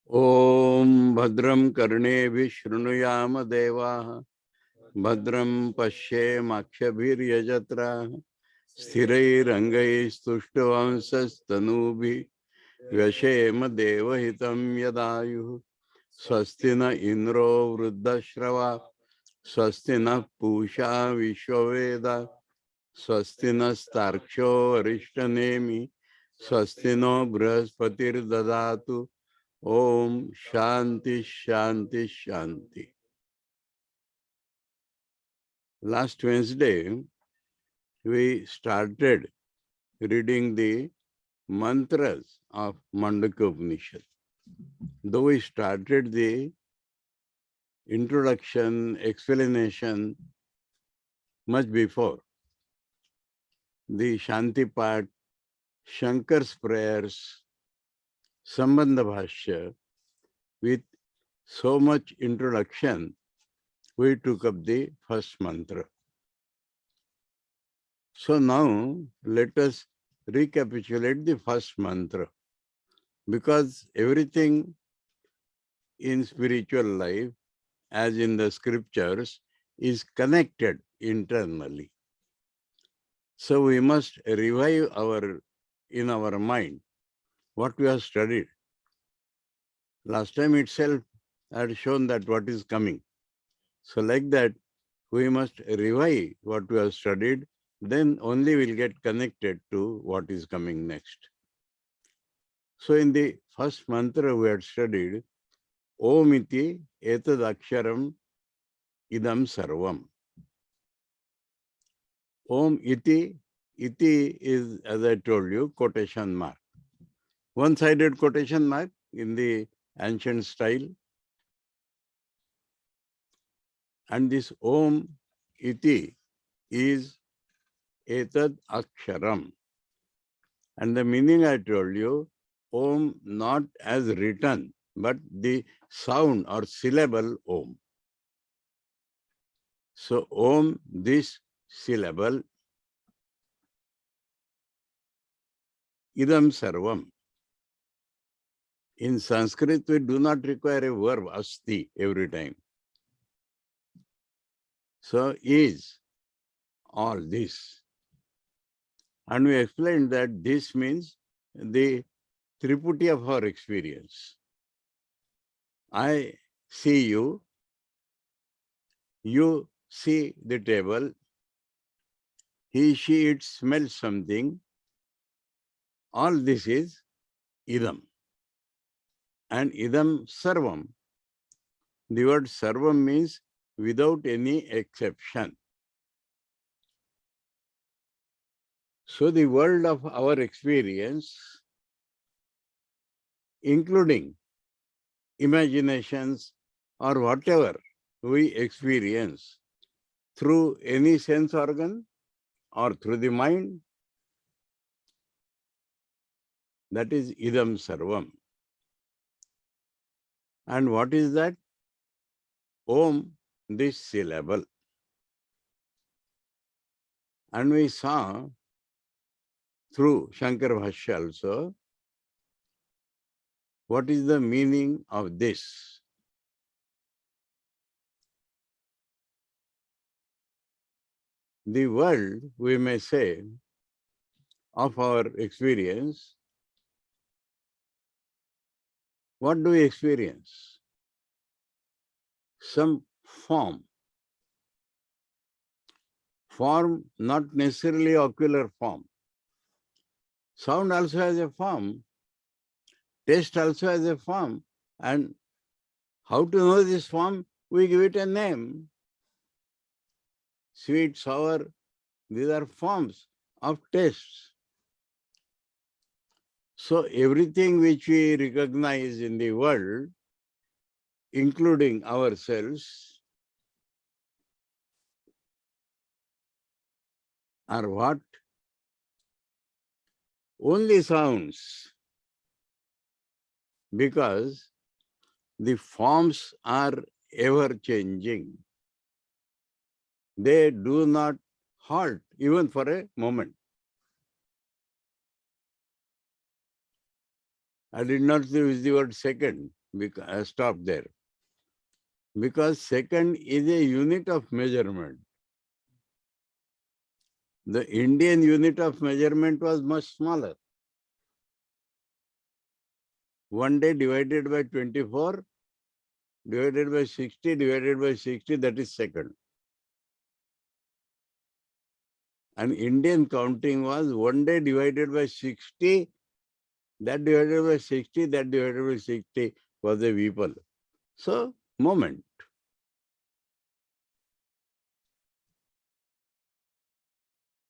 Om Bhadram Karnevi Shrunuyama Devaha Bhadram Pashe Makshabhir Yajatra Sthirai Rangai Stushtavanshas Tanubi Vyashema Devahitam Yadayu Swastina Indro Vruddashrava Swastina Pusha Vishwaveda Swastina Starksho Arishtanemi Swastino Brahaspatir Dadatu Om Shanti Shanti Shanti. Last Wednesday, we started reading the mantras of Mandukya Upaniṣad. Though we started the introduction, explanation much before, the Shanti part, Shankar's prayers, Sambandha Bhashya, with so much introduction, we took up the first mantra. So now let us recapitulate the first mantra, because everything in spiritual life, as in the scriptures, is connected internally. So we must revive in our mind what we have studied. Last time itself I had shown that what is coming. So like that, we must revive what we have studied, then only we'll get connected to what is coming next. So in the first mantra we had studied, Om iti etad aksharam idam sarvam. Om iti is, as I told you, quotation mark. One-sided quotation mark in the ancient style. And this Om iti is etad aksharam. And the meaning I told you, Om not as written, but the sound or syllable Om. So Om, this syllable, idam sarvam. In Sanskrit, we do not require a verb, asti, every time. So is all this. And we explained that this means the triputi of our experience. I see you, you see the table, he, she, it smells something. All this is idam. And idam sarvam. The word sarvam means without any exception. So the world of our experience, including imaginations or whatever we experience through any sense organ or through the mind, that is idam sarvam. And what is that? Om, this syllable. And we saw through Shankar Bhashya also, what is the meaning of this? The world, we may say, of our experience, what do we experience? Some form. Form, not necessarily ocular form. Sound also has a form. Taste also has a form. And how to know this form? We give it a name. Sweet, sour, these are forms of tastes. So everything which we recognize in the world, including ourselves, are what? Only sounds. Because the forms are ever changing. They do not halt even for a moment. I did not use the word second, stop there. Because second is a unit of measurement. The Indian unit of measurement was much smaller. 1 day divided by 24, divided by 60, divided by 60, that is second. And Indian counting was 1 day divided by 60, that divided by 60, that divided by 60 was a people. So, moment.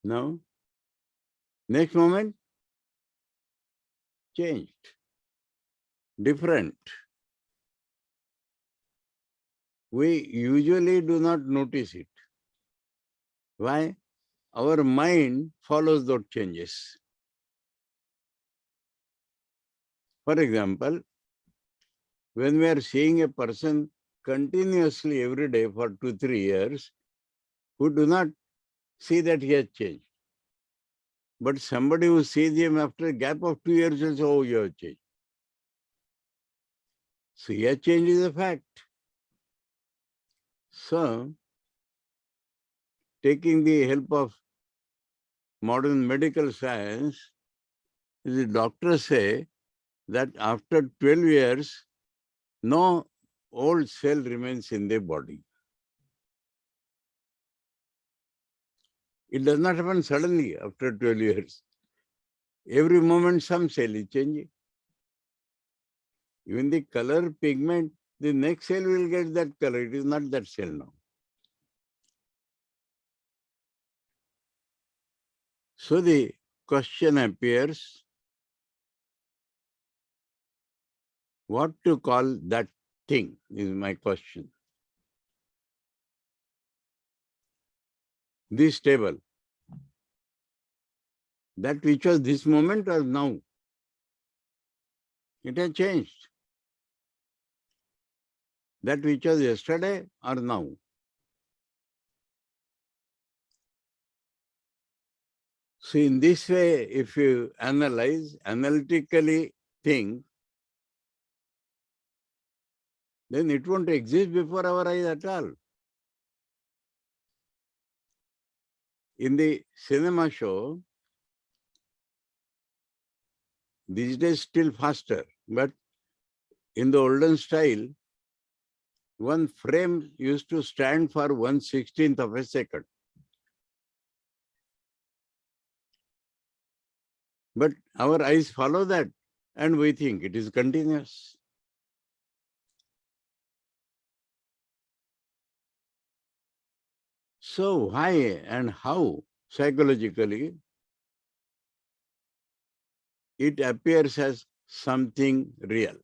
Now, next moment, changed, different. We usually do not notice it. Why? Our mind follows those changes. For example, when we are seeing a person continuously every day for 2-3 years, who do not see that he has changed. But somebody who sees him after a gap of 2 years will say, oh, you have changed. So he has changed is a fact. So, taking the help of modern medical science, the doctors say that after 12 years, no old cell remains in the body. It does not happen suddenly after 12 years. Every moment some cell is changing. Even the color pigment, the next cell will get that color. It is not that cell now. So the question appears, what to call that thing is my question. This table, that which was this moment or now? It has changed. That which was yesterday or now? So in this way, if you analytically think, then it won't exist before our eyes at all. In the cinema show, these days still faster, but in the olden style, one frame used to stand for 1/16th of a second. But our eyes follow that and we think it is continuous. So why and how psychologically it appears as something real?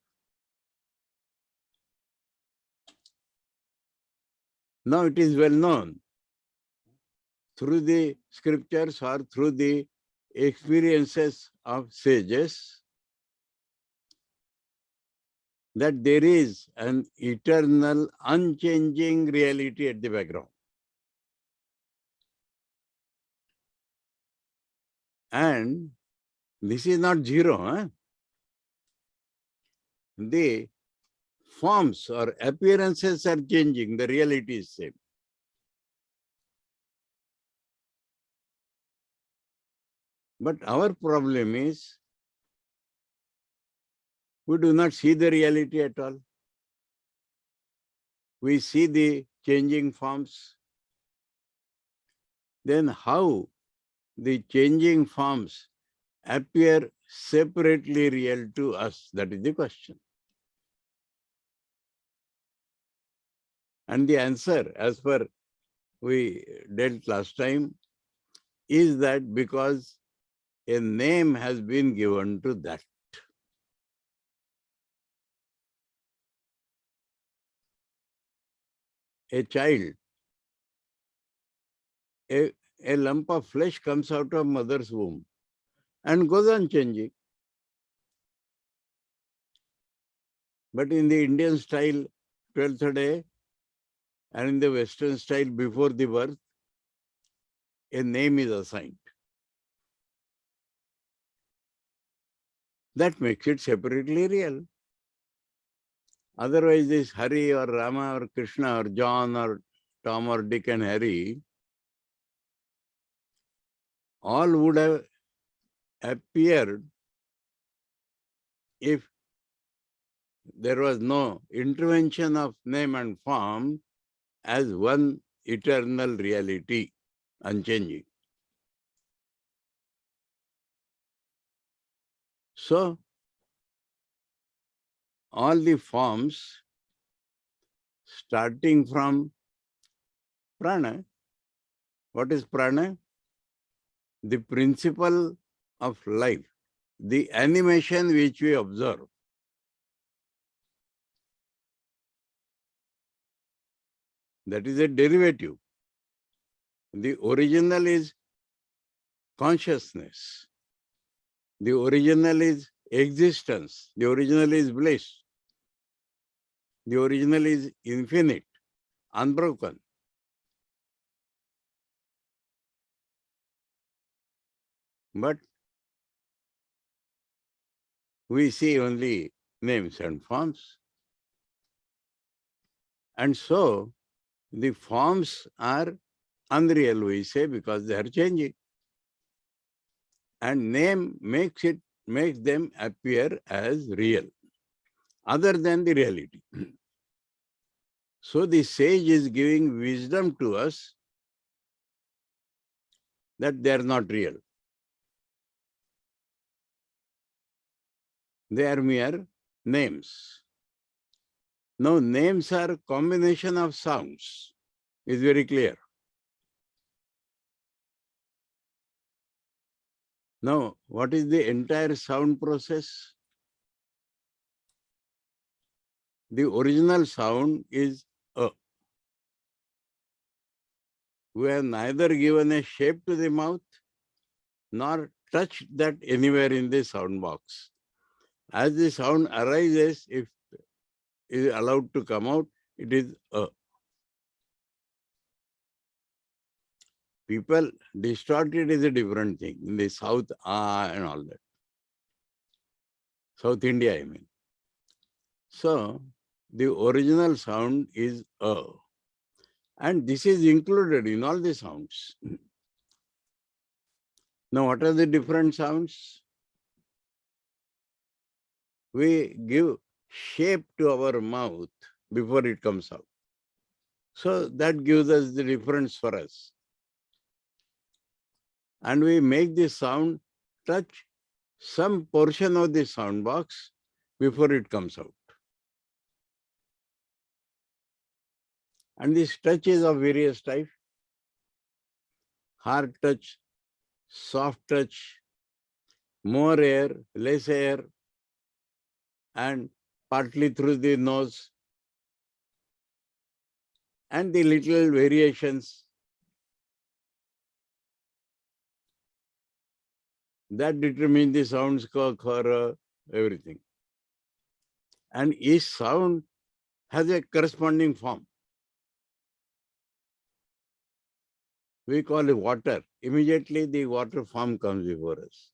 Now it is well known through the scriptures or through the experiences of sages that there is an eternal, unchanging reality at the background. And this is not zero. Huh? The forms or appearances are changing, the reality is same. But our problem is, we do not see the reality at all. We see the changing forms. Then how the changing forms appear separately real to us? That is the question. And the answer, as per we dealt last time, is that because a name has been given to that. A child, a lump of flesh comes out of mother's womb and goes on changing. But in the Indian style, 12th day, and in the Western style, before the birth, a name is assigned. That makes it separately real. Otherwise, this Hari or Rama or Krishna or John or Tom or Dick and Harry, all would have appeared if there was no intervention of name and form as one eternal reality, unchanging. So, all the forms starting from prana. What is prana? The principle of life, the animation which we observe. That is a derivative. The original is consciousness. The original is existence. The original is bliss. The original is infinite, unbroken. But we see only names and forms. And so the forms are unreal, we say, because they are changing. And name makes them appear as real, other than the reality. So the sage is giving wisdom to us that they are not real. They are mere names. Now, names are a combination of sounds. It's very clear. Now, what is the entire sound process? The original sound is A. We have neither given a shape to the mouth nor touched that anywhere in the sound box. As the sound arises, if it is allowed to come out, it is A. People distort it is a different thing. In the South, and all that. South India, I mean. So, the original sound is A. And this is included in all the sounds. Now, what are the different sounds? We give shape to our mouth before it comes out. So, that gives us the difference for us. And we make the sound touch some portion of the sound box before it comes out. And this touch is of various types. Hard touch, soft touch, more air, less air, and partly through the nose, and the little variations that determine the sounds, khara, everything. And each sound has a corresponding form. We call it water. Immediately the water form comes before us.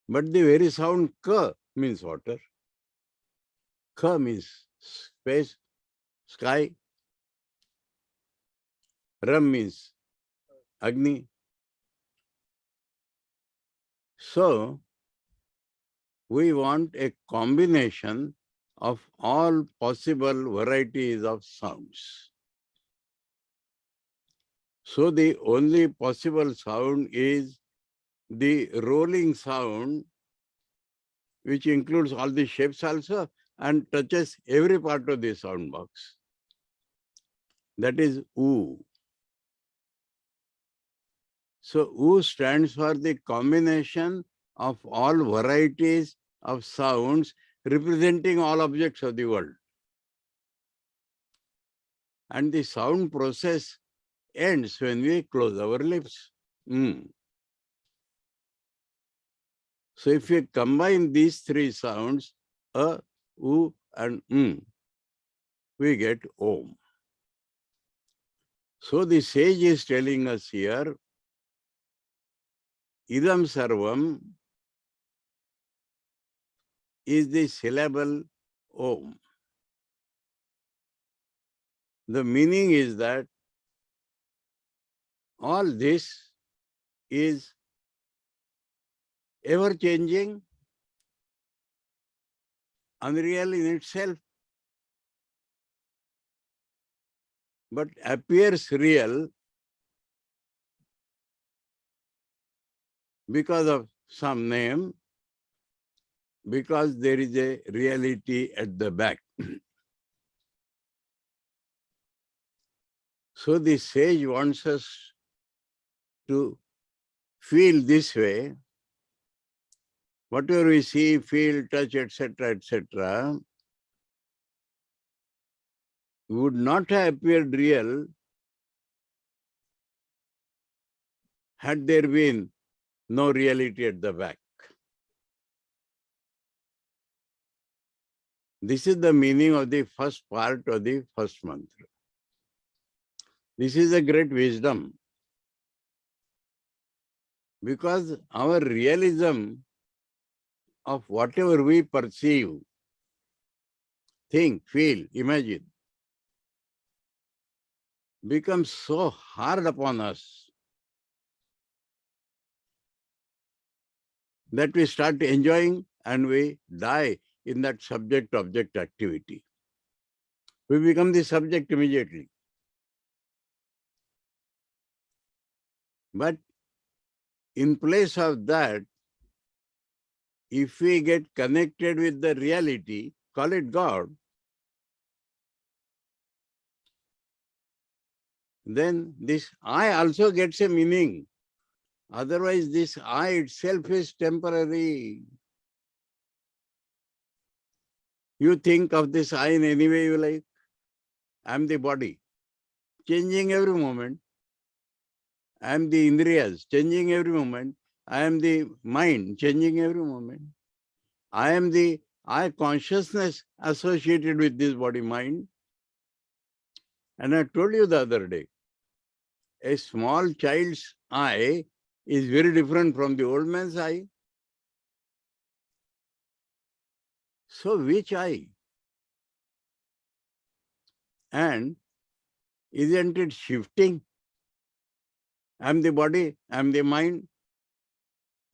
But the very sound ka means water. Ka means space, sky. Ram means Agni. So, we want a combination of all possible varieties of sounds. So, the only possible sound is the rolling sound, which includes all the shapes also and touches every part of the sound box. That is U. So, U stands for the combination of all varieties of sounds representing all objects of the world. And the sound process ends when we close our lips. So if you combine these three sounds, A, U, and we get Om. So the sage is telling us here, Idam Sarvam is the syllable Om. The meaning is that all this is ever changing, unreal in itself, but appears real because of some name, because there is a reality at the back. So the sage wants us to feel this way. Whatever we see, feel, touch, etc., would not have appeared real had there been no reality at the back. This is the meaning of the first part of the first mantra. This is a great wisdom, because our realism of whatever we perceive, think, feel, imagine, becomes so hard upon us that we start enjoying and we die in that subject-object activity. We become the subject immediately. But in place of that, if we get connected with the reality, call it God, then this I also gets a meaning. Otherwise, this I itself is temporary. You think of this I in any way you like. I am the body, changing every moment. I am the indriyas, changing every moment. I am the mind, changing every moment. I am the I consciousness associated with this body mind. And I told you the other day, a small child's I is very different from the old man's I. So which I? And isn't it shifting? I am the body, I am the mind,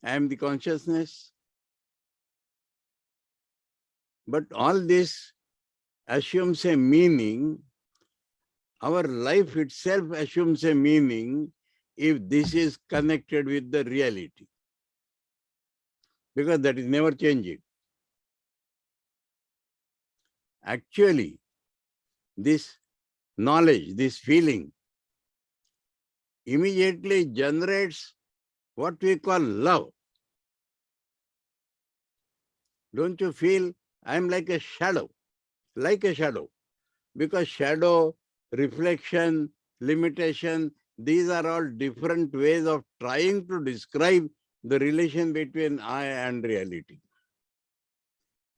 I am the consciousness. But all this assumes a meaning. Our life itself assumes a meaning if this is connected with the reality, because that is never changing. Actually, this knowledge, this feeling, immediately generates what we call love. Don't you feel I am like a shadow? Like a shadow. Because shadow, reflection, limitation, these are all different ways of trying to describe the relation between I and reality.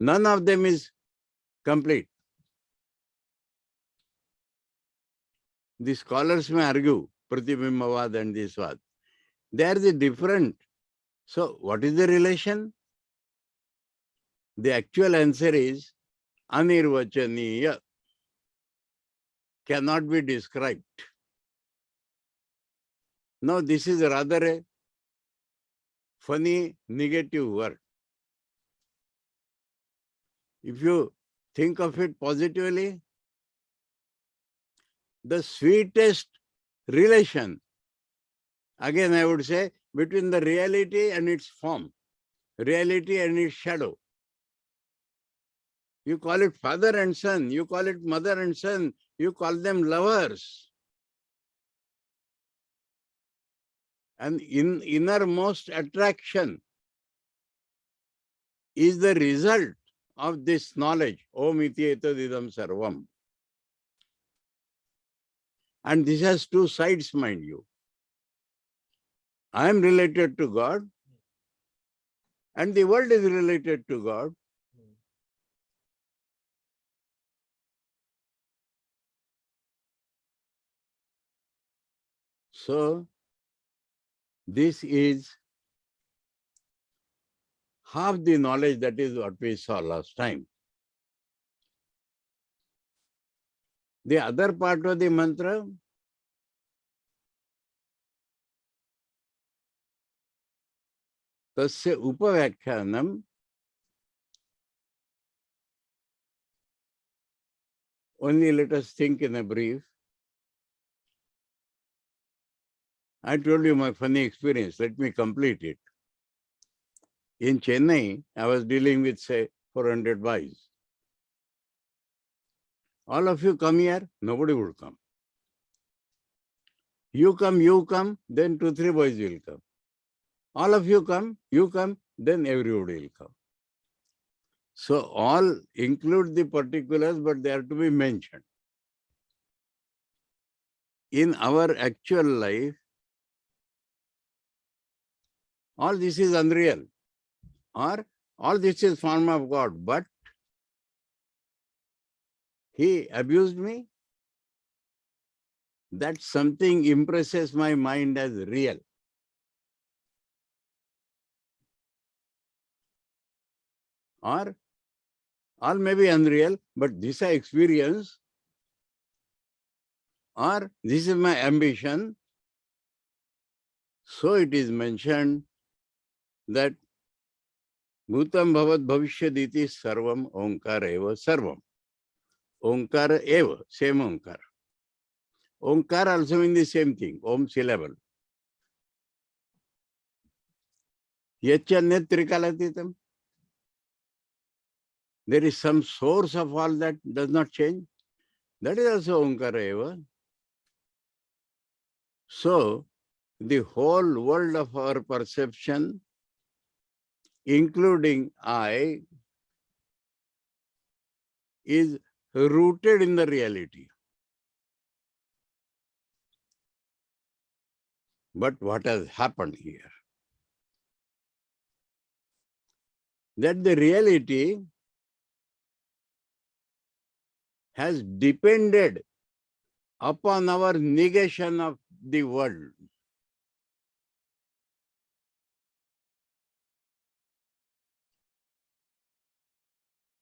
None of them is complete. The scholars may argue, Pratibimbavad and this one. They are the different. So what is the relation? The actual answer is anirvachaniya, cannot be described. Now this is rather a funny negative word. If you think of it positively, the sweetest relation, again I would say, between the reality and its form, reality and its shadow. You call it father and son, you call it mother and son, you call them lovers. And innermost attraction is the result of this knowledge, Om iti etadidam sarvam. And this has two sides, mind you. I am related to God, and the world is related to God. So, this is half the knowledge, that is what we saw last time. The other part of the mantra, tasya upavyakhyanam, only let us think in a brief. I told you my funny experience. Let me complete it. In Chennai, I was dealing with, say, 400 boys. All of you come here, nobody would come. You come, then 2-3 boys will come. All of you come, then everybody will come. So all include the particulars, but they are to be mentioned. In our actual life, all this is unreal, or all this is form of God, but he abused me. That something impresses my mind as real. Or all may be unreal, but this I experience, or this is my ambition. So it is mentioned that Bhutam bhavat bhavishyaditi sarvam onkara eva sarvam. Onkara eva, same onkara. Onkara also means the same thing, om syllable. Yachanyat trikalatitam. There is some source of all that does not change. That is also onkara eva. So, the whole world of our perception, including I, is rooted in the reality. But what has happened here? That the reality has depended upon our negation of the world.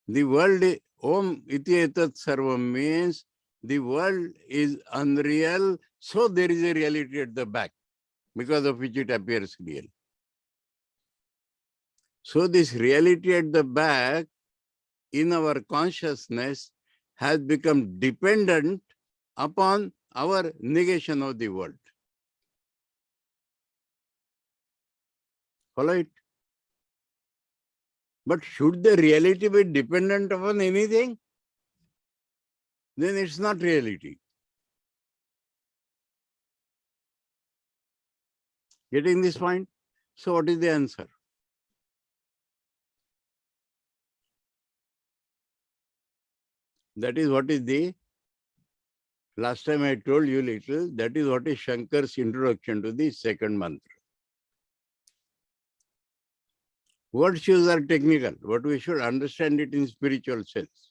The world, om iti etat sarvam means the world is unreal, so there is a reality at the back, because of which it appears real. So this reality at the back in our consciousness has become dependent upon our negation of the world. Follow it? But should the reality be dependent upon anything? Then it's not reality. Getting this point? So what is the answer? That is what is the, last time I told you little, that is what is Shankar's introduction to the second mantra. Virtues are technical, but we should understand it in spiritual sense.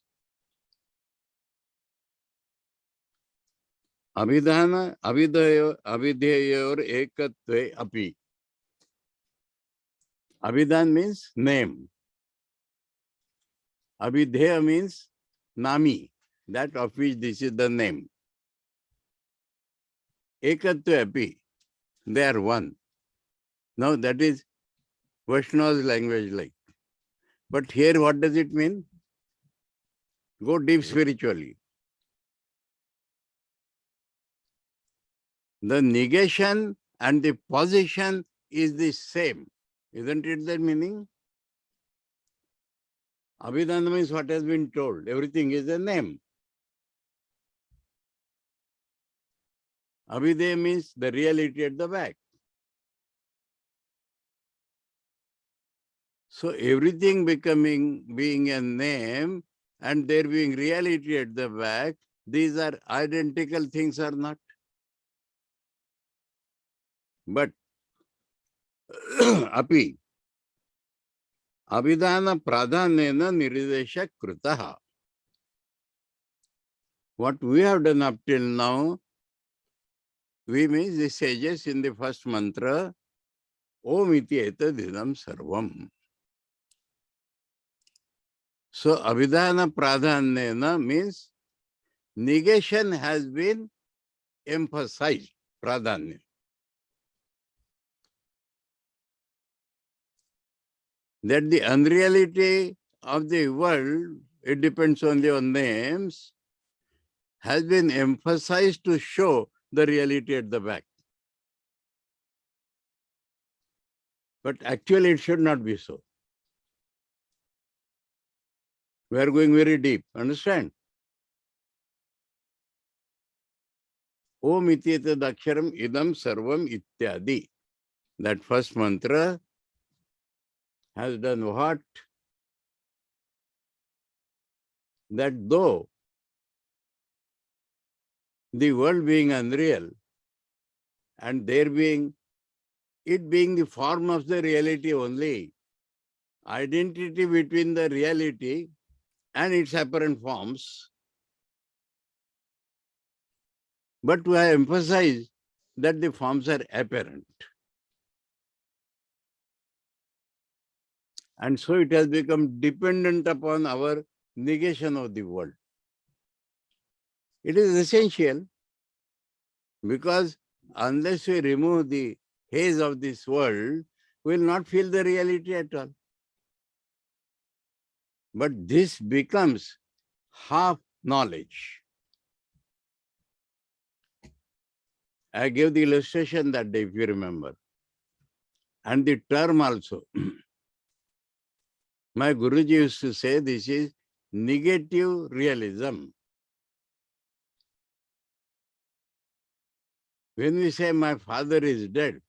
Abhidhana, avidheyor ekatve api. Abhidhan means name. Abhidheya means nami, that of which this is the name. Ekatve api, they are one. Now that is Vaishnava's language like. But here what does it mean? Go deep spiritually. The negation and the position is the same. Isn't it that meaning? Abhidhana means what has been told. Everything is a name. Abhideya means the reality at the back. So everything being a name and there being reality at the back, these are identical things or not? But api abhidhana pradhanena nirdesha krutaha. What we have done up till now, we means the sages in the first mantra, om iti etadidam sarvam. So abhidhana pradhanena means negation has been emphasized, pradhanya. That the unreality of the world, it depends only on names, has been emphasized to show the reality at the back. But actually it should not be so. We are going very deep, understand? Om ityeta daksharam idam sarvam ityadi. That first mantra has done what? That though the world being unreal and it being the form of the reality only, identity between the reality and its apparent forms, but we have emphasized that the forms are apparent. And so it has become dependent upon our negation of the world. It is essential because unless we remove the haze of this world, we will not feel the reality at all. But this becomes half knowledge. I gave the illustration that day, if you remember. And the term also. My Guruji used to say this is negative realism. When we say my father is dead,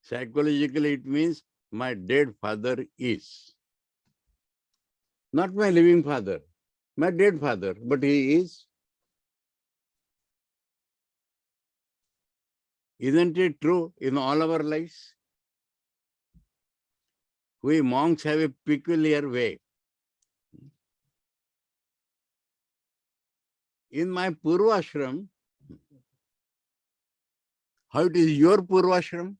psychologically it means my dead father is. Not my living father, my dead father, but he is. Isn't it true in all our lives? We monks have a peculiar way. In my Purvashram, how it is your Purvashram?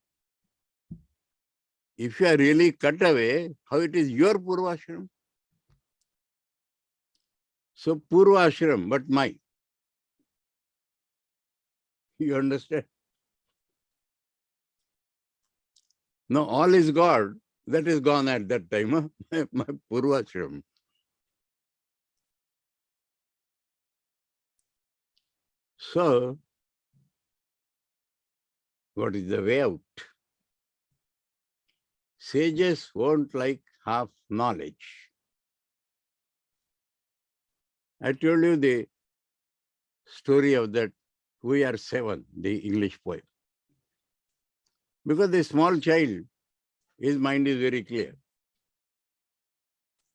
If you are really cut away, how it is your Purvashram? So Purvashram, but my. You understand? No, all is God. That is gone at that time. Huh? My Purvashram. So, what is the way out? Sages won't like half knowledge. I told you the story of that We Are Seven, the English poem. Because the small child, his mind is very clear.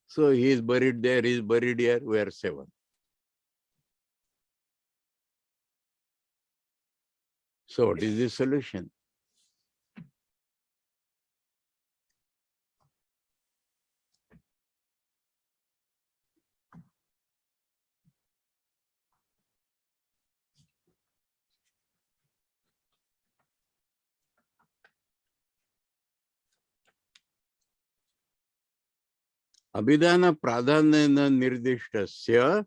So he is buried there, he is buried here, we are seven. So what is the solution? Abhidhana pradhanena nirdishtasya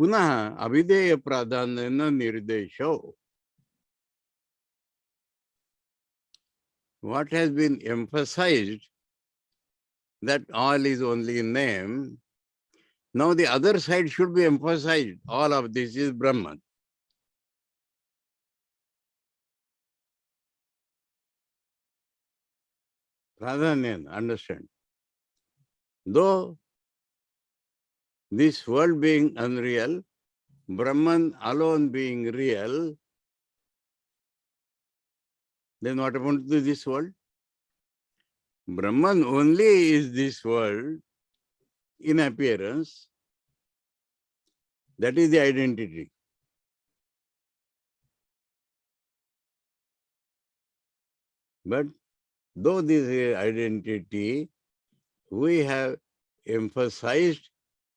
punaha abhideya pradhanena nirdesho. What has been emphasized, that all is only name, now the other side should be emphasized. All of this is Brahman. Pradhanena, understand? Though this world being unreal, Brahman alone being real, then what happened to this world? Brahman only is this world in appearance. That is the identity. But though this is identity, we have emphasized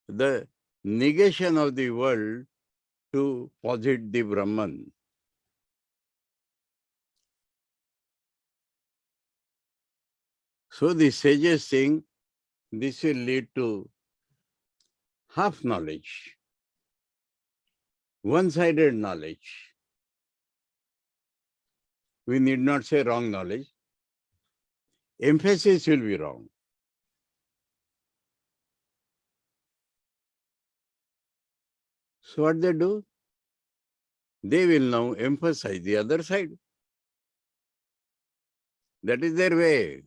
the negation of the world to posit the Brahman. So the sages think this will lead to half knowledge, one-sided knowledge. We need not say wrong knowledge. Emphasis will be wrong. So what they do? They will now emphasize the other side. That is their way.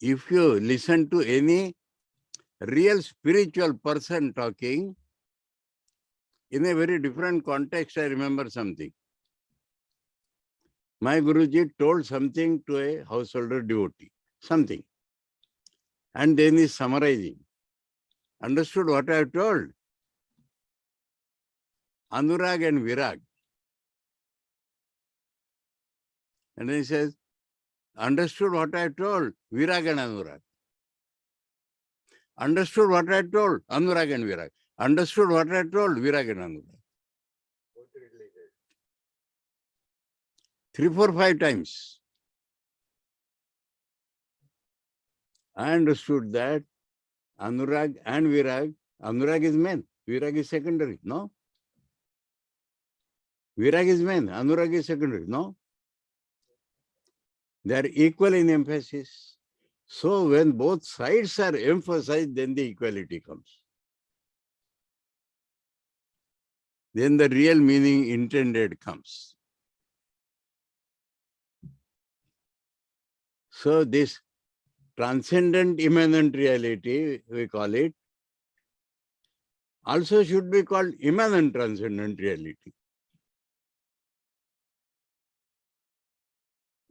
If you listen to any real spiritual person talking, in a very different context, I remember something. My Guruji told something to a householder devotee, something. And then he's summarizing. Understood what I have told? Anurag and Virag. And then he says, understood what I have told? Virag and Anurag. Understood what I told? Anurag and Virag. Understood what I told? Virag and Anurag. 3, 4, 5 times. I understood that Anurag and Virag, Anurag is main, Virag is secondary. No? Virag is main, Anurag is secondary. No? They are equal in emphasis. So when both sides are emphasized, then the equality comes. Then the real meaning intended comes. So this transcendent immanent reality, we call it, also should be called immanent transcendent reality.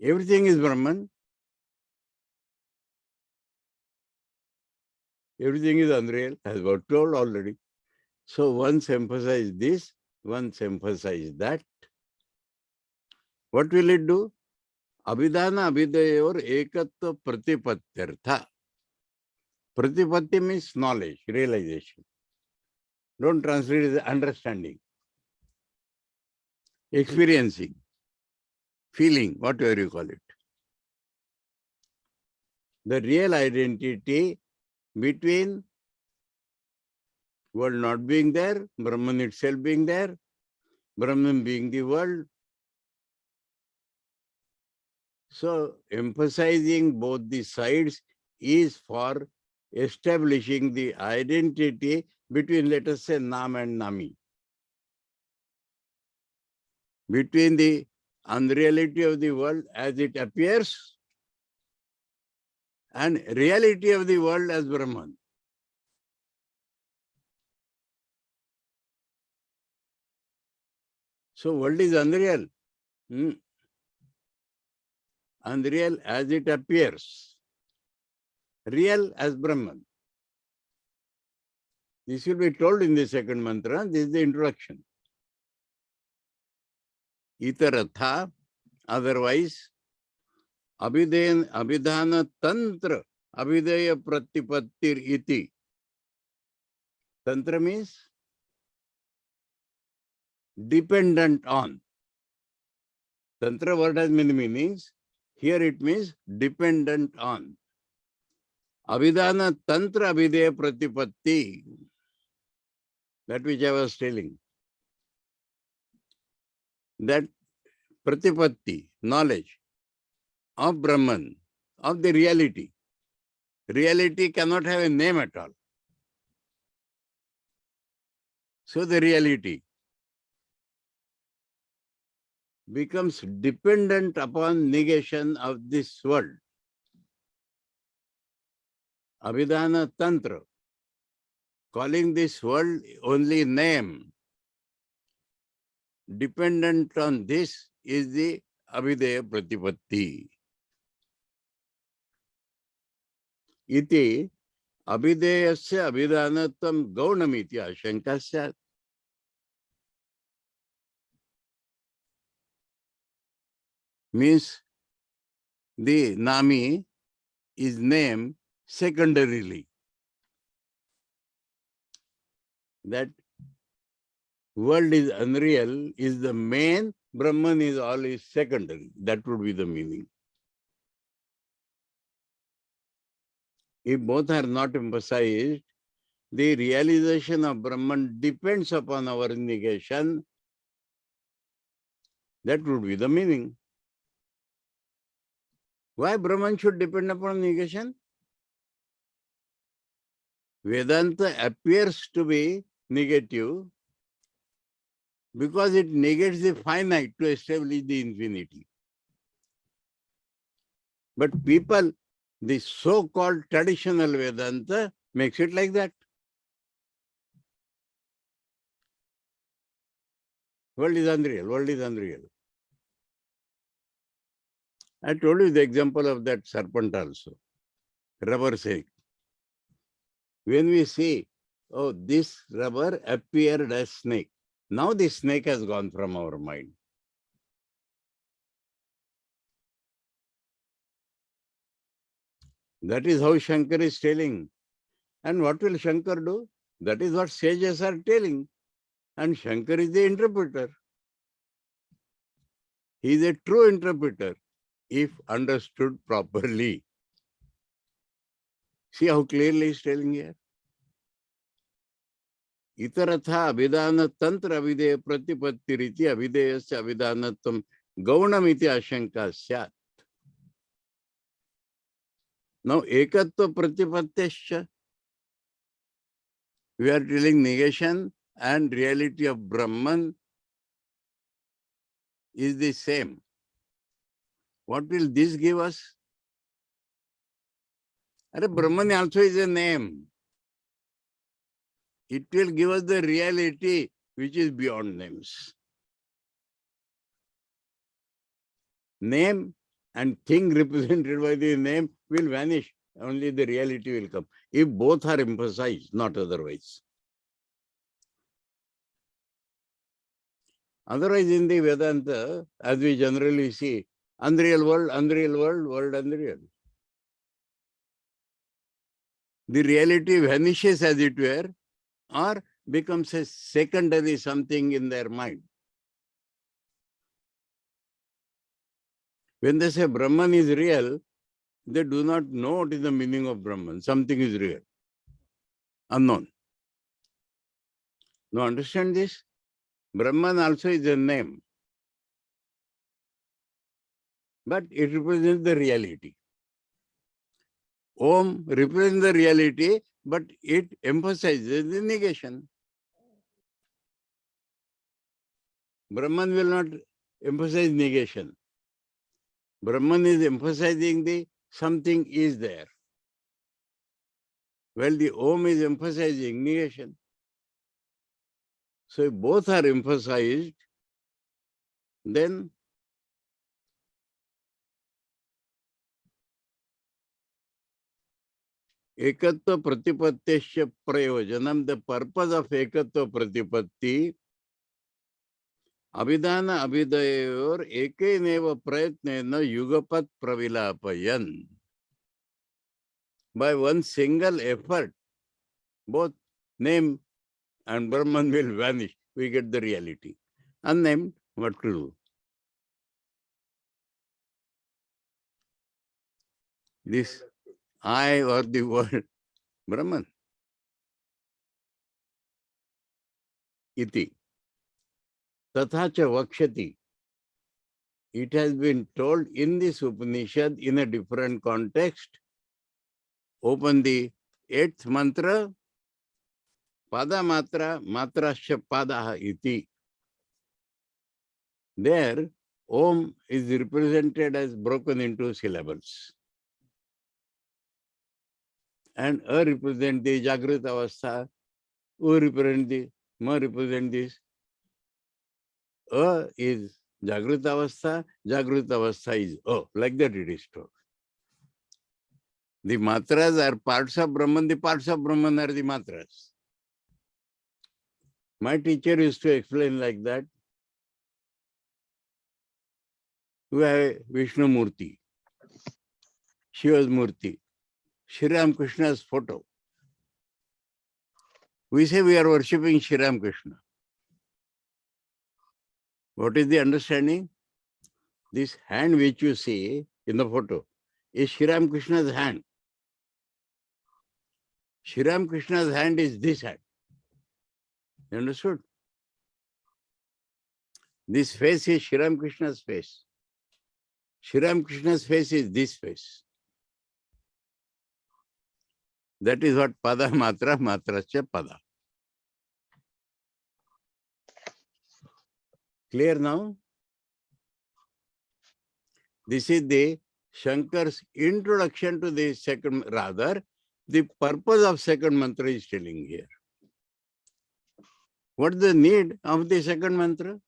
Everything is Brahman. Everything is unreal, as was told already. So once emphasize this, once emphasize that. What will it do? Abhidhana abhidayor ekatva pratipatyartha. Pratipatti means knowledge, realization. Don't translate it as understanding, experiencing, feeling, whatever you call it. The real identity between world not being there, Brahman itself being there, Brahman being the world. So emphasizing both the sides is for establishing the identity between, let us say, Nam and Nami. Between the unreality of the world as it appears and reality of the world as Brahman. So world is unreal. Unreal as it appears. Real as Brahman. This will be told in the second mantra. This is the introduction. Itaratha, otherwise, abhidhana tantra, abhidaya pratipattir iti. Tantra means dependent on. Tantra word has many meanings. Here it means dependent on. Abhidhana tantra abhidaya pratipatti. That which I was telling. That pratipatti, knowledge of Brahman, of the reality. Reality cannot have a name at all. So the reality becomes dependent upon negation of this world. Abhidhana Tantra, calling this world only name, dependent on this is the Abhidaya Pratipatti. Iti Abhidayasya Abhidhanatvam Gaunamiti Ashankasya. Means the Nami is named secondarily. That world is unreal is the main, Brahman is always secondary. That would be the meaning. If both are not emphasized, the realization of Brahman depends upon our negation. That would be the meaning. Why Brahman should depend upon negation? Vedanta appears to be negative because it negates the finite to establish the infinity. But people, the so-called traditional Vedanta, makes it like that. World is unreal, world is unreal. I told you the example of that serpent also, rubber snake. When we see, oh, this rubber appeared as snake. Now the snake has gone from our mind. That is how Shankar is telling. And what will Shankar do? That is what sages are telling. And Shankar is the interpreter. He is a true interpreter if understood properly. See how clearly he is telling here. Itaratha abhidana tantra avideya pratipatti riti avideyasya abhidanatam gaunamiti ashanka syat. Now, ekatva pratipatyasya, we are telling negation and reality of Brahman is the same. What will this give us? Brahman also is a name. It will give us the reality which is beyond names. Name and thing represented by the name will vanish. Only the reality will come. If both are emphasized, not otherwise. Otherwise, in the Vedanta, as we generally see, unreal world, world unreal. The reality vanishes, as it were, or becomes a secondary something in their mind. When they say Brahman is real, they do not know what is the meaning of Brahman. Something is real, unknown. Now understand this? Brahman also is a name, but it represents the reality. Om represents the reality, but it emphasizes the negation. Brahman will not emphasize negation. Brahman is emphasizing the something is there. Well, the Om is emphasizing negation. So if both are emphasized, then Ekatva Pratipatyasya Prayojanam, the purpose of Ekatva Pratipatti, Abhidana Abhidayor Ekeneva Prayatnena Yugapat Pravilapayan. By one single effort, both name and Brahman will vanish. We get the reality. Unnamed, what to do? This I or the word Brahman. Iti. Tathacha Vakshati. It has been told in this Upanishad in a different context. Open the 8th mantra. Pada matra, matrasya padaha iti. There, Om is represented as broken into syllables. And A represent the Jagrat Avastha, U represent the, Ma represent this. A is Jagrat Avastha is A. Like that it is told. The matras are parts of Brahman, the parts of Brahman are the matras. My teacher used to explain like that. We have Vishnu Murti, Shiva's Murti, Shri Ramakrishna's photo. We say we are worshipping Shri Ramakrishna. What is the understanding? This hand which you see in the photo is Shri Ramakrishna's hand. Sri Ramakrishna's hand is this hand. You understood? This face is Sri Ramakrishna's face. Sri Ramakrishna's face is this face. That is what pada matra, matrasya pada. Clear now? This is the Shankar's introduction to the second, rather, the purpose of second mantra is telling here. What is the need of the second mantra?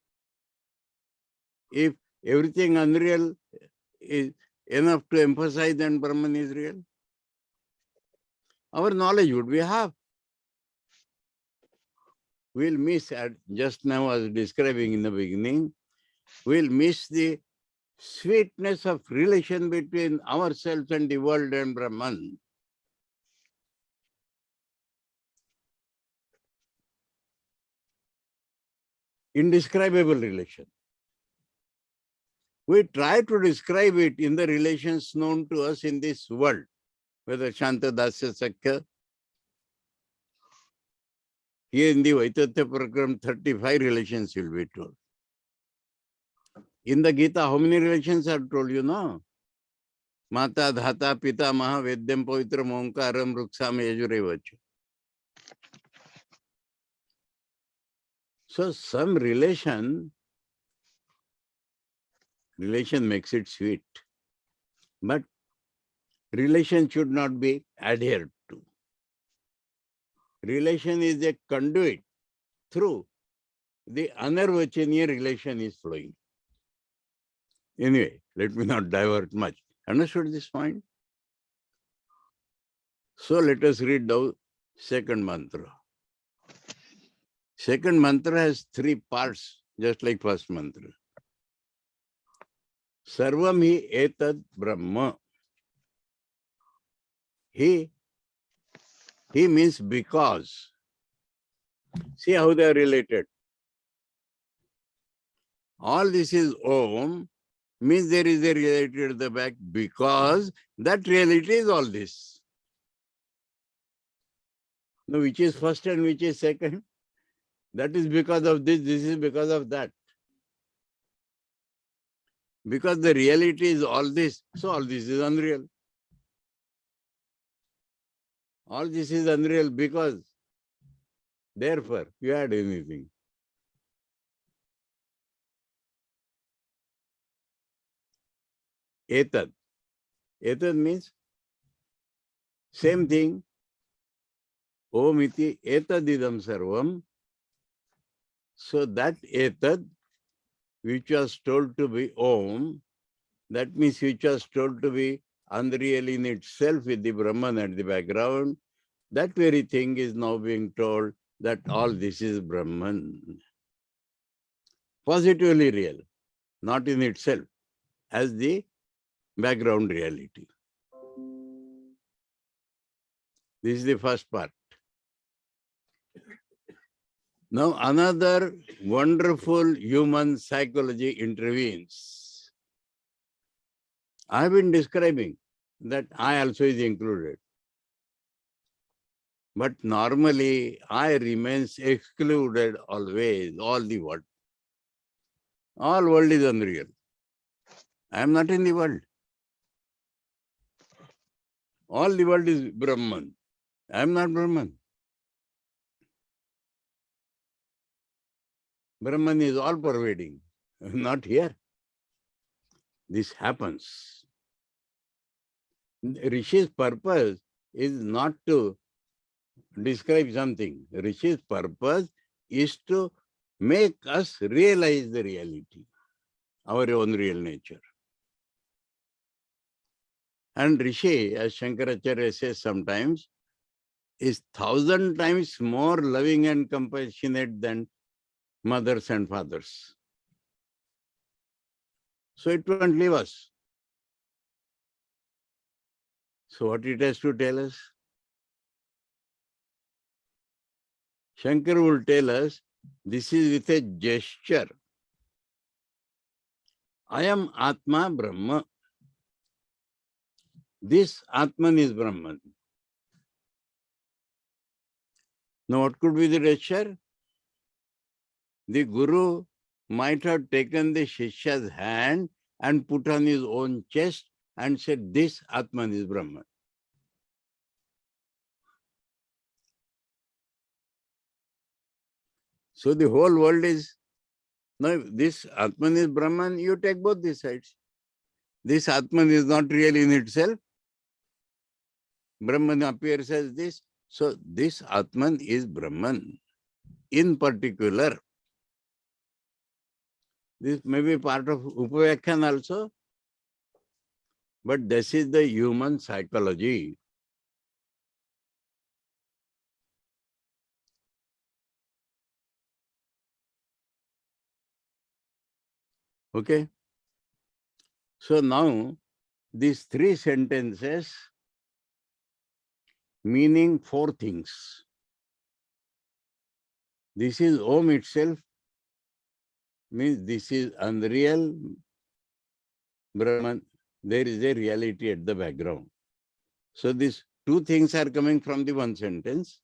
If everything unreal is enough to emphasize that Brahman is real, our knowledge would be half. We'll miss, just now I was describing in the beginning, we'll miss the sweetness of relation between ourselves and the world and Brahman. Indescribable relation. We try to describe it in the relations known to us in this world, whether Shanta Dasya Sakya. Here in the Vaitatya program, 35 relations will be told. In the Gita, how many relations are told, you know? Mata, Dhata, Pita, Maha, Vedyam, Pavitram, Omkaram, Ruksam, Yajurevacha. So some relation makes it sweet. But relation should not be adhered to. Relation is a conduit through the anarvachaniya relation is flowing. Anyway, let me not divert much. Understood this point? So let us read the second mantra. Second mantra has 3 parts, just like first mantra. Sarvam hi etad Brahma. He means because. See how they are related. All this is Om, means there is a reality at the back because that reality is all this. Now, which is first and which is second? That is because of this is because of that. Because the reality is all this, so all this is unreal. All this is unreal because, therefore, you add anything. Etad. Etad means same thing. Om iti etadidam sarvam. So that etad, which was told to be Om, that means which was told to be unreal in itself with the Brahman at the background, that very thing is now being told that all this is Brahman. Positively real, not in itself, as the background reality. This is the first part. Now another wonderful human psychology intervenes. I have been describing that I also is included. But normally I remains excluded always, all the world. All world is unreal. I am not in the world. All the world is Brahman. I am not Brahman. Brahman is all pervading, not here. This happens. Rishi's purpose is not to describe something. Rishi's purpose is to make us realize the reality, our own real nature. And Rishi, as Shankaracharya says sometimes, is 1,000 times more loving and compassionate than mothers and fathers. So it won't leave us. So what it has to tell us? Shankar will tell us, this is with a gesture. I am Atma Brahma. This Atman is Brahman. Now, what could be the gesture? The Guru might have taken the Shishya's hand and put on his own chest and said, this Atman is Brahman. So the whole world is, now this Atman is Brahman, you take both these sides. This Atman is not real in itself. Brahman appears as this. So this Atman is Brahman. In particular, this may be part of Upanishads also, but this is the human psychology. Okay? So now, these three sentences meaning four things. This is Om itself, means this is unreal Brahman. There is a reality at the background. So these two things are coming from the one sentence.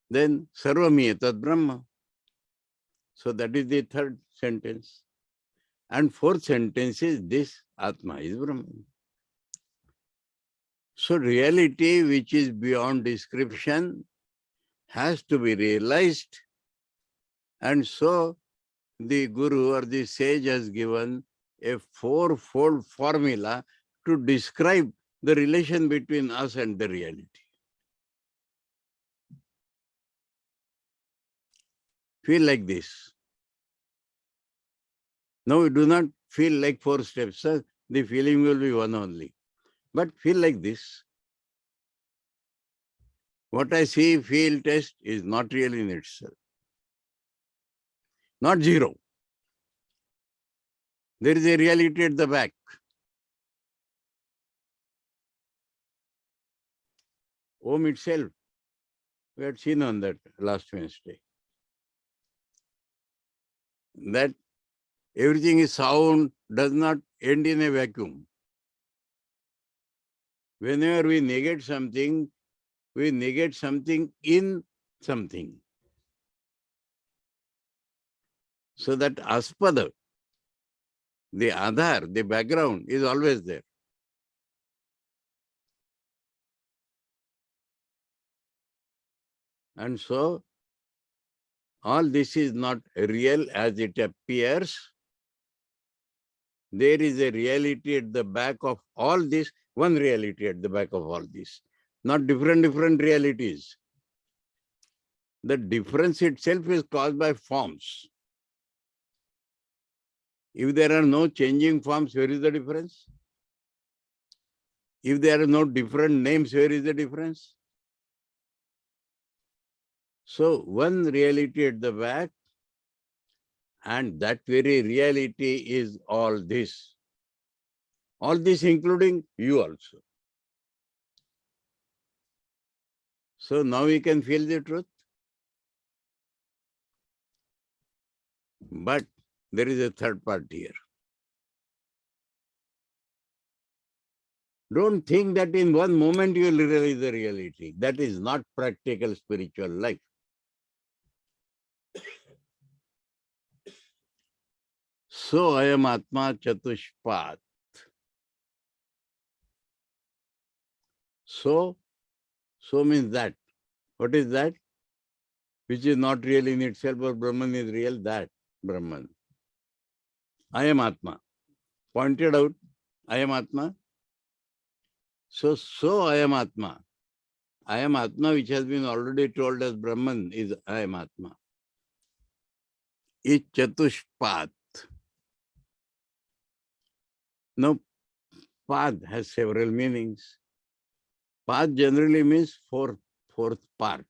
Then Sarvami Etat Brahma. So that is the third sentence. And fourth sentence is this Atma is Brahman. So reality which is beyond description has to be realized. And so the Guru or the sage has given a fourfold formula to describe the relation between us and the reality. Feel like this. Now we do not feel like four steps. The feeling will be one only. But feel like this. What I see, feel, taste is not real in itself. Not zero. There is a reality at the back. Om itself, we had seen on that last Wednesday. That everything is sound, does not end in a vacuum. Whenever we negate something in something. So that aspada, the adhar, the background is always there. And so, all this is not real as it appears. There is a reality at the back of all this, one reality at the back of all this. Not different realities. The difference itself is caused by forms. If there are no changing forms, where is the difference? If there are no different names, where is the difference? So one reality at the back, and that very reality is all this. All this including you also. So now we can feel the truth. But there is a third part here. Don't think that in one moment you will realize the reality. That is not practical spiritual life. So I am Atma Chatushpat. So means that. What is that? Which is not real in itself, but Brahman is real, that Brahman. I am Atma. Pointed out, I am Atma. So I am Atma. I am Atma, which has been already told as Brahman, is I am Atma. Is Chatushpat. Now, Pad has several meanings. Pad generally means fourth part.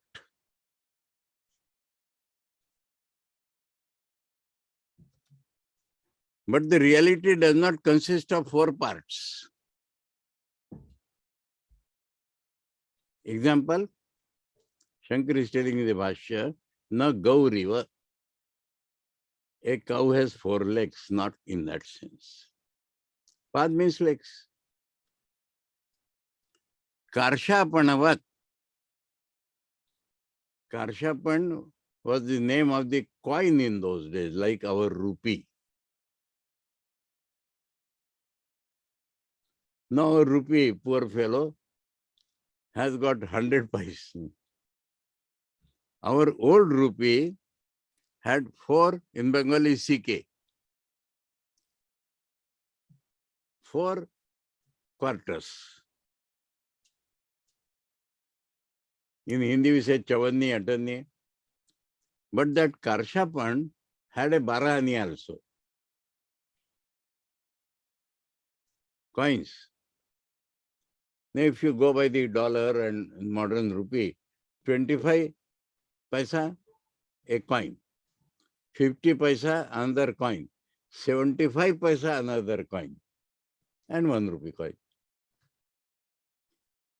But the reality does not consist of four parts. Example, Shankar is telling in the Bhashya, na Gauriva. A cow has four legs, not in that sense. Pad means legs. Karshapanavat. Karshapan was the name of the coin in those days, like our rupee. Now our rupee, poor fellow, has got 100 paise. Our old rupee had 4 in Bengali CK. 4 quarters. In Hindi we say chavanni, atanni. But that Karshapan had a barani also. Coins. Now if you go by the dollar and modern rupee, 25 paisa, a coin. 50 paisa, another coin. 75 paisa, another coin. And 1 rupee coin.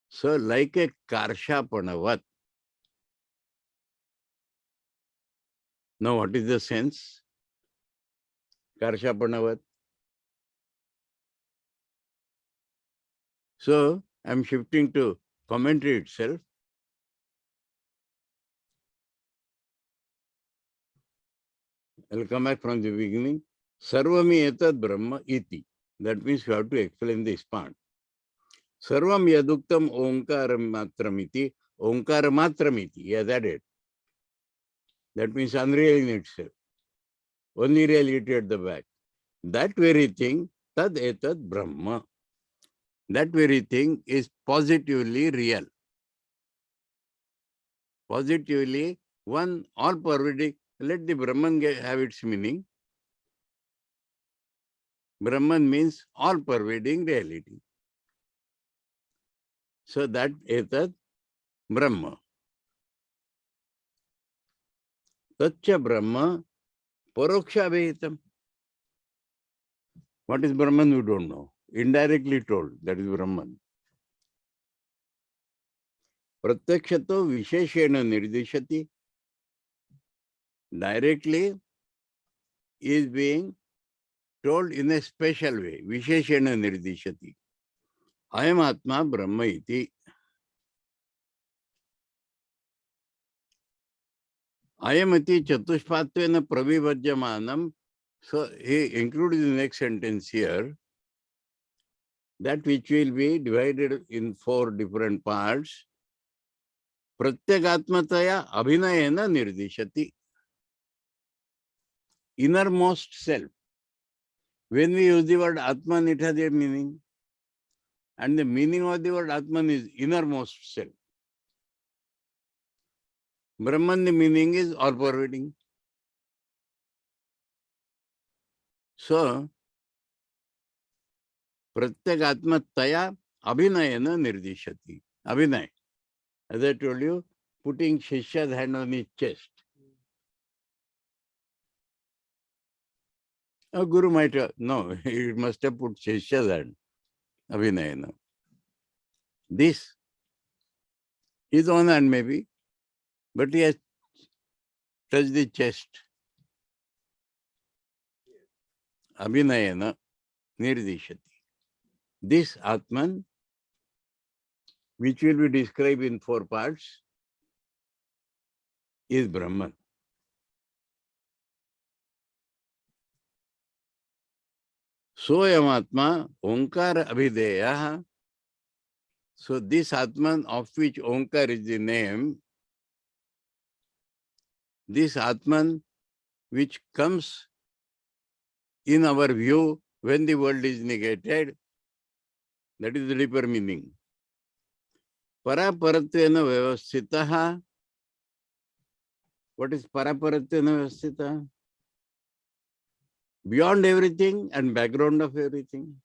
So like a Karshapanavat. Now what is the sense? Karshapanavat. So I'm shifting to commentary itself. I'll come back from the beginning. Sarvami etad Brahma iti. That means you have to explain this part. Sarvam yaduktam onkara matramiti. Onkara matramiti. He has added. That means unreal in itself. Only reality at the back. That very thing, tad etad Brahma. That very thing is positively real. Positively, one all-pervading. Let the Brahman have its meaning. Brahman means all-pervading reality. So that etad Brahma. Tatcha Brahma paroksha vehitam. What is Brahman? We don't know. Indirectly told, that is Brahman. Pratyakshato visheshena nirdishati. Directly is being told in a special way. Visheshena nirdishati. Ayam ātman Brahma iti. Ayamati chatushpatvena pravivajyamanam. So he included the next sentence here. That which will be divided in 4 different parts. Pratyagatmataya abhinayena nirdishati. Innermost self. When we use the word ātman, it has a meaning. And the meaning of the word ātman is innermost self. Brahman, the meaning is all-pervading. So, pratyagatmataya abhinayena nirdishati. Abhinay. As I told you, putting Shishya's hand on his chest. A guru might have, no, he must have put Shishya's hand. Abhinayena. This is on hand maybe, but he has touched the chest. Abhinayena nirdishati. This ātman, which will be described in 4 parts, is Brahman. Soyam ātma onkara abhideya. So this ātman, of which onkar is the name, this ātman which comes in our view when the world is negated, that is the deeper meaning. Paraparatvena vyavasthitaha. What is paraparatvena vyavasthitaha? Beyond everything and background of everything.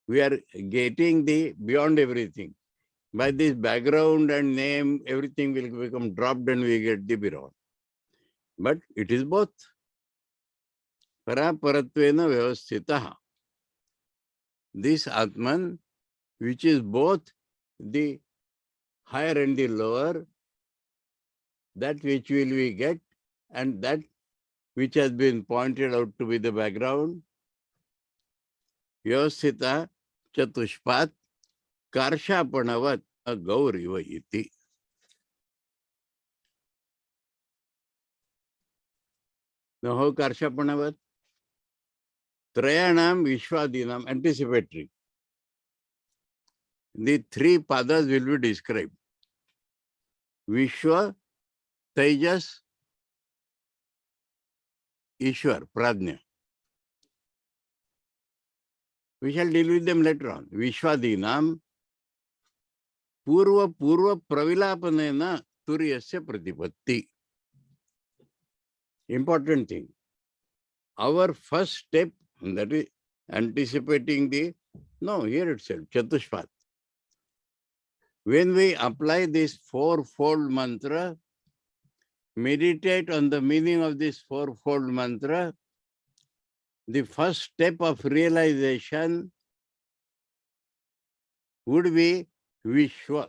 We are getting the beyond everything. By this background and name, everything will become dropped and we get the beyond. But it is both. Paraparatvena vyavasthitaha. This ātman, which is both the higher and the lower, that which will we get, and that which has been pointed out to be the background. Vyavasthita chatushpat karshapanavat Gauriva iti. Now how Karshapanavat? Trayanam Vishwadinam, anticipatory. The three padas will be described. Vishwa, Tejas, Ishwar, Pradnya. We shall deal with them later on. Vishwadinam, Purva Pravilapanena Turyasya Pratipatti. Important thing. Our first step, that is anticipating here itself, Chatushpat. When we apply this fourfold mantra, meditate on the meaning of this fourfold mantra, the first step of realization would be Vishwa.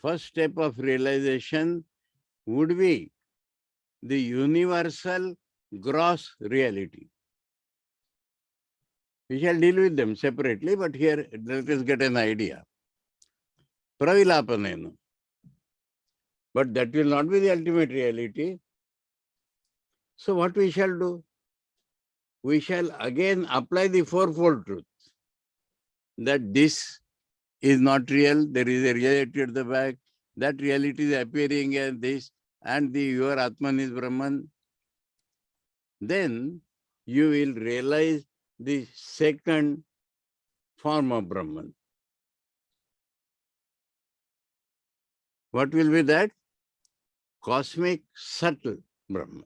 First step of realization would be the universal gross reality. We shall deal with them separately, but here let us get an idea. Pravilapanena. But that will not be the ultimate reality. So what we shall do? We shall again apply the fourfold truth. That this is not real, there is a reality at the back, that reality is appearing as this, and your ātman is Brahman. Then you will realize the second form of Brahman. What will be that? Cosmic subtle Brahman.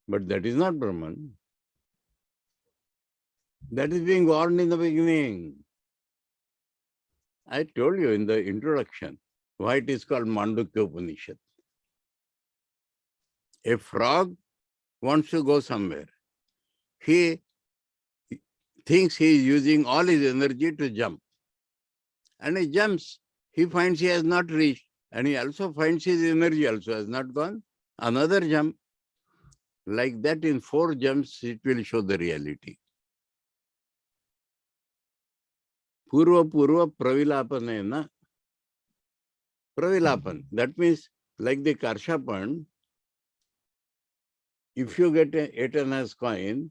But that is not Brahman. That is being born in the beginning. I told you in the introduction why it is called Mandukya Upaniṣad. A frog wants to go somewhere. He thinks he is using all his energy to jump. And he jumps. He finds he has not reached. And he also finds his energy also has not gone. Another jump. Like that, in 4 jumps, it will show the reality. Purva Pravilapanena. Pravilapan. That means, like the Karshapan, if you get an 8 annas coin,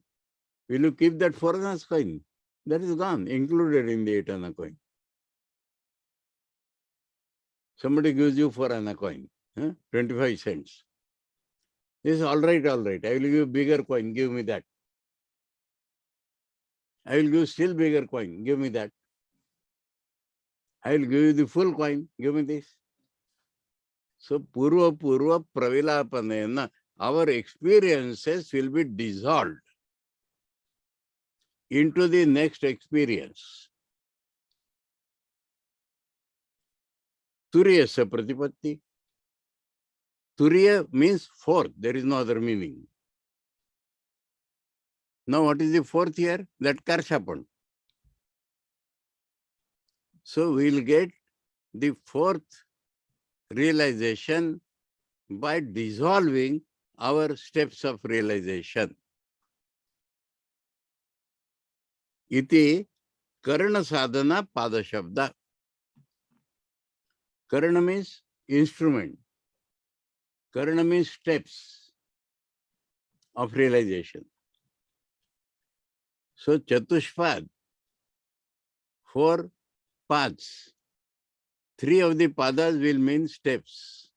will you keep that 4 annas coin? That is gone, included in the 8 anna coin. Somebody gives you 4 anna coin, 25 cents. This is all right. I will give you bigger coin, give me that. I will give still bigger coin, give me that. I will give you the full coin, give me this. So, Purva Pravilapanena, our experiences will be dissolved into the next experience. Turyasya Pratipatti. Turya means fourth, there is no other meaning. Now, what is the fourth here? That Karshapan. So, we will get the fourth realization by dissolving our steps of realization. Iti Karana Sadhana Pada Shabda. Karana means instrument. Karana means steps of realization. So, Chatushpad, 4 paths. 3 of the padas will mean steps.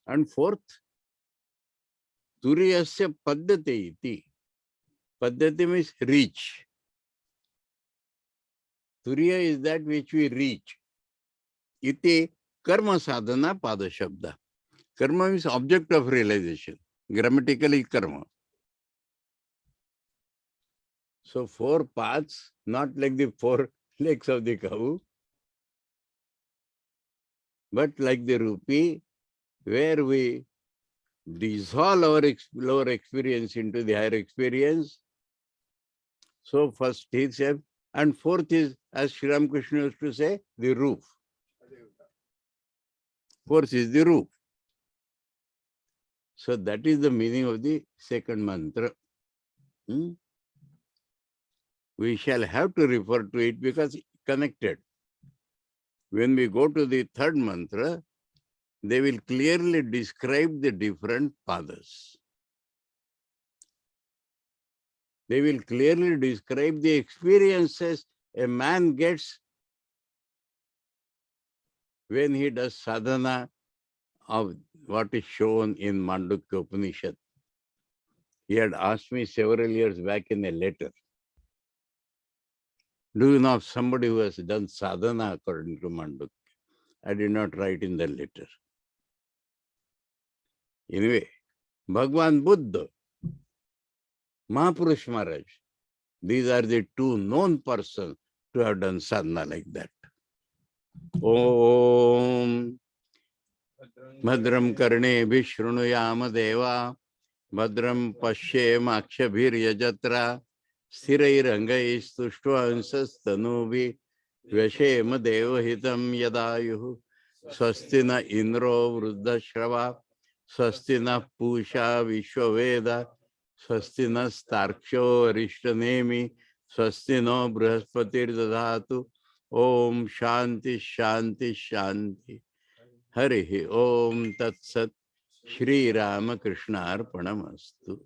And 4th, Turyasya Paddhati iti. Paddhati means reach. Turya is that which we reach. Iti Karma Sadhana Pada Shabda. Karma means object of realization. Grammatically, karma. So 4 paths, not like the 4 legs of the cow, but like the rupee, where we dissolve our lower experience into the higher experience. So first he said, and 4th is, as Sri Ramakrishna used to say, the roof. 4th is the roof. So that is the meaning of the second mantra. we shall have to refer to it because it's connected. When we go to the third mantra, they will clearly describe the different pathas. They will clearly describe the experiences a man gets when he does sadhana of what is shown in Mandukya Upanishad. He had asked me several years back in a letter, do you know of somebody who has done sadhana according to Mandukya? I did not write in the letter. Anyway, Bhagwan Buddha, Mahapurush Maharaj, these are the two known persons to have done sadhana like that. Om Bhadram Karne Vishrunuyama Deva Bhadram Pashyem Akshabhir Yajatra Sthirairangai Stushvansastanovi Vyashema Devahitam Yadayuhu Swastina Indro Vruddhashrava Swastina Pusha Vishwaveda Swastina Starksho Arishtanemi Swastino Brihaspati Dadhatu Om Shanti Shanti Shanti Harihi Om Tat Sat Shri Ramakrishna Arpanamastu.